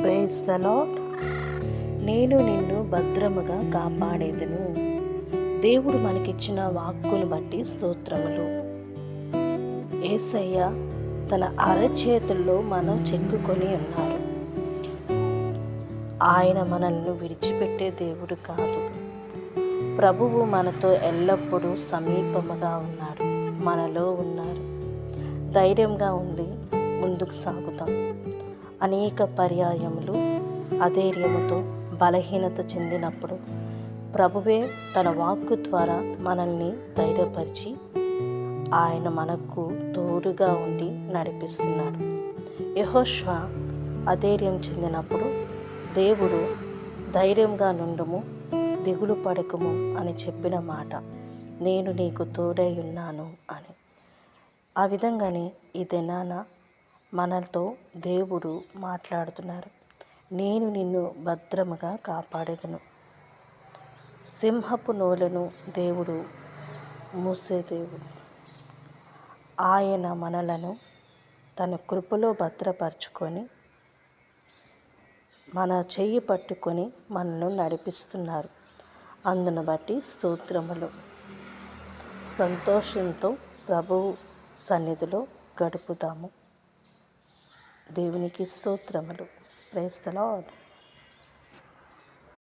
Praise the lord. నేను నిన్ను భద్రముగా కాపాడేదను. దేవుడు మనకిచ్చిన వాక్కును బట్టి స్తోత్రములు. యేసయ్య తన అరచేతుల్లో మనం చెక్కుకొని ఉన్నారు. ఆయన మనల్ని విడిచిపెట్టే దేవుడు కాదు. ప్రభువు మనతో ఎల్లప్పుడూ సమీపముగా ఉన్నాడు, మనలో ఉన్నారు. ధైర్యంగా ఉంది, ముందుకు సాగుతాం. అనేక పర్యాయములు అధైర్యముతో బలహీనత చెందినప్పుడు ప్రభువే తన వాక్కు ద్వారా మనల్ని ధైర్యపరిచి ఆయన మనకు తోడుగా ఉండి నడిపిస్తున్నాడు. యెహోషువ అధైర్యం చెందినప్పుడు దేవుడు ధైర్యంగా నుండుము, దిగులు పడకుము అని చెప్పిన మాట, నేను నీకు తోడై ఉన్నాను అని. ఆ విధంగానే ఈ దినాన మనతో దేవుడు మాట్లాడుతున్నారు. నేను నిన్ను భద్రముగా కాపాడేదను. సింహపు నోలను దేవుడు మూసే దేవుడు. ఆయన మనలను తన కృపలో భద్రపరుచుకొని మన చెయ్యి పట్టుకొని మనను నడిపిస్తున్నారు. అందును బట్టి స్తోత్రములు. సంతోషంతో ప్రభువు సన్నిధిలో గడుపుదాము. దేవునికి స్తోత్రములు. Praise the lord.